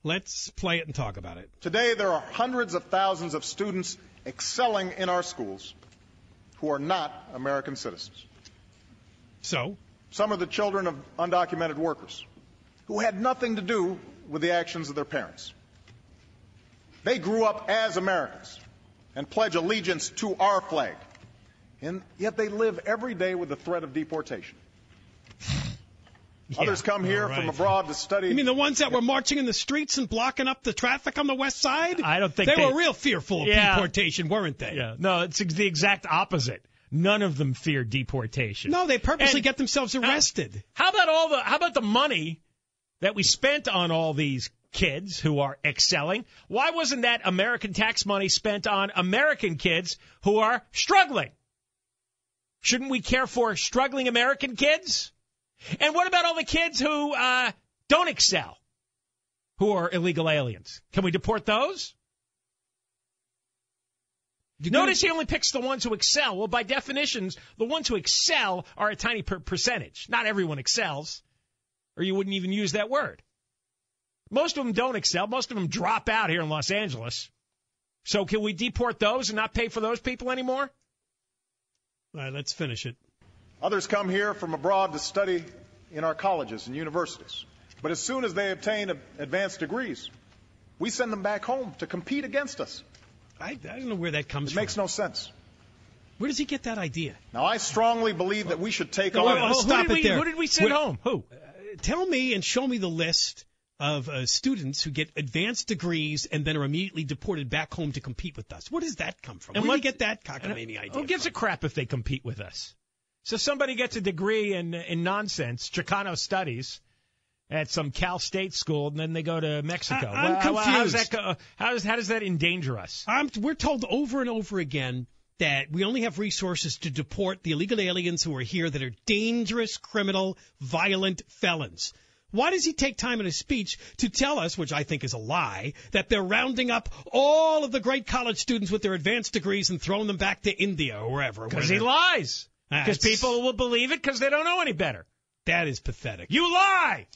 Let's play it and talk about it. Today, there are hundreds of thousands of students excelling in our schools who are not American citizens. So? Some are the children of undocumented workers who had nothing to do with the actions of their parents. They grew up as Americans and pledge allegiance to our flag, and yet they live every day with the threat of deportation. Yeah, others come here from abroad to study. You mean the ones that were marching in the streets and blocking up the traffic on the west side? I don't think they were real fearful of deportation, weren't they? Yeah. No, it's the exact opposite. None of them fear deportation. No, they purposely get themselves arrested. How about the money that we spent on all these kids who are excelling? Why wasn't that American tax money spent on American kids who are struggling? Shouldn't we care for struggling American kids? And what about all the kids who don't excel, who are illegal aliens? Can we deport those? Notice he only picks the ones who excel. Well, by definitions, the ones who excel are a tiny percentage. Not everyone excels, or you wouldn't even use that word. Most of them don't excel. Most of them drop out here in Los Angeles. So can we deport those and not pay for those people anymore? All right, let's finish it. Others come here from abroad to study in our colleges and universities. But as soon as they obtain advanced degrees, we send them back home to compete against us. I don't know where that comes from. It makes no sense. Where does he get that idea? Now, I strongly believe that we should take on... Stop it there. Who did we send home? Who? Tell me and show me the list of students who get advanced degrees and then are immediately deported back home to compete with us. Where does that come from? Where do you get that cockamamie idea Who gives a crap if they compete with us? So somebody gets a degree in nonsense, Chicano studies, at some Cal State school, and then they go to Mexico. I'm confused. How does that endanger us? We're told over and over again that we only have resources to deport the illegal aliens who are here that are dangerous, criminal, violent felons. Why does he take time in his speech to tell us, which I think is a lie, that they're rounding up all of the great college students with their advanced degrees and throwing them back to India or wherever? Because he lies. Because people will believe it because they don't know any better. That is pathetic. You lie!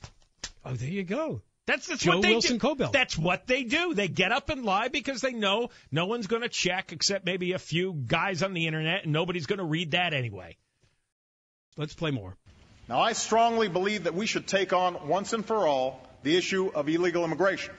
Oh, there you go. That's Joe what they Wilson do. Cobell. That's what they do. They get up and lie because they know no one's going to check except maybe a few guys on the internet, and nobody's going to read that anyway. Let's play more. Now, I strongly believe that we should take on once and for all the issue of illegal immigration.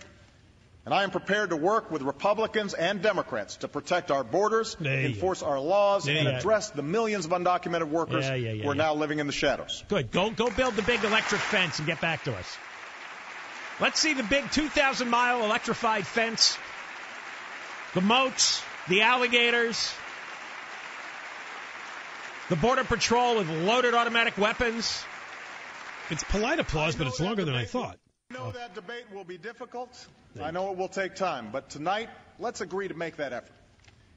And I am prepared to work with Republicans and Democrats to protect our borders, enforce our laws, and address the millions of undocumented workers who are now living in the shadows. Good. Go build the big electric fence and get back to us. Let's see the big 2,000-mile electrified fence, the moats, the alligators, the Border Patrol with loaded automatic weapons. It's polite applause, but it's longer than I thought. I know that debate will be difficult. I know it will take time. But tonight, let's agree to make that effort.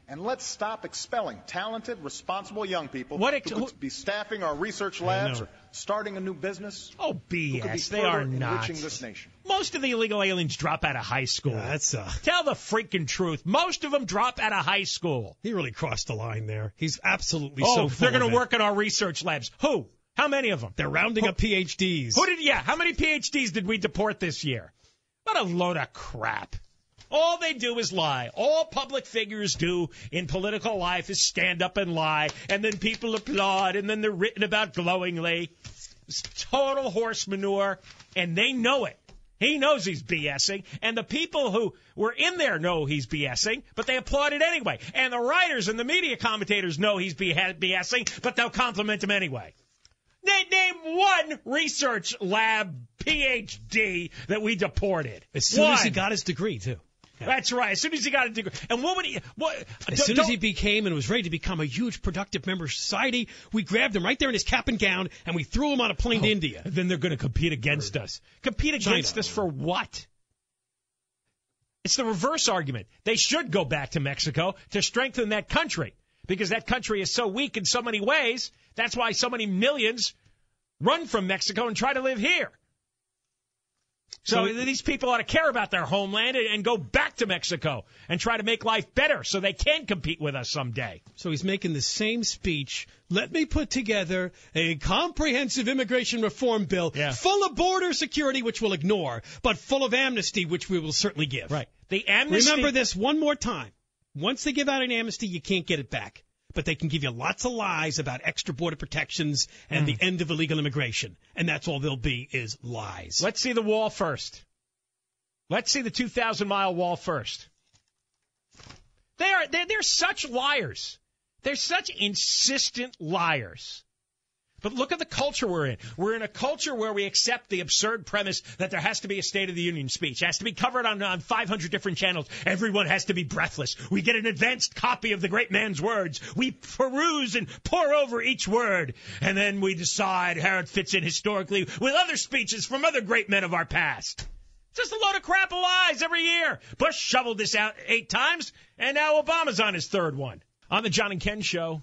And let's stop expelling talented, responsible young people who could be staffing our research labs or starting a new business. Oh, BS. They are not. Enriching this nation. Most of the illegal aliens drop out of high school. Tell the freaking truth. Most of them drop out of high school. He really crossed the line there. He's absolutely so full they're going to work at our research labs. Who? How many of them? They're rounding up PhDs. How many PhDs did we deport this year? What a load of crap. All they do is lie. All public figures do in political life is stand up and lie, and then people applaud, and then they're written about glowingly. It's total horse manure, and they know it. He knows he's BSing, and the people who were in there know he's BSing, but they applaud it anyway. And the writers and the media commentators know he's BSing, but they'll compliment him anyway. Name one research lab PhD that we deported. As soon as he got his degree, too. Yeah. That's right. As soon as he got a degree. And what would he... As soon as he became and was ready to become a huge productive member of society, we grabbed him right there in his cap and gown, and we threw him on a plane to India. And then they're going to compete against us. Compete against us for what? It's the reverse argument. They should go back to Mexico to strengthen that country, because that country is so weak in so many ways. That's why so many millions run from Mexico and try to live here. So these people ought to care about their homeland and go back to Mexico and try to make life better so they can compete with us someday. So he's making the same speech. Let me put together a comprehensive immigration reform bill full of border security, which we'll ignore, but full of amnesty, which we will certainly give. Right. The amnesty. Remember this one more time. Once they give out an amnesty, you can't get it back. But they can give you lots of lies about extra border protections and the end of illegal immigration. And that's all they'll be is lies. Let's see the wall first. Let's see the 2,000-mile wall first. They're such liars. They're such insistent liars. But look at the culture we're in. We're in a culture where we accept the absurd premise that there has to be a State of the Union speech. It has to be covered on 500 different channels. Everyone has to be breathless. We get an advanced copy of the great man's words. We peruse and pore over each word. And then we decide how it fits in historically with other speeches from other great men of our past. Just a load of crap of lies every year. Bush shoveled this out 8 times, and now Obama's on his 3rd one. On the John and Ken Show.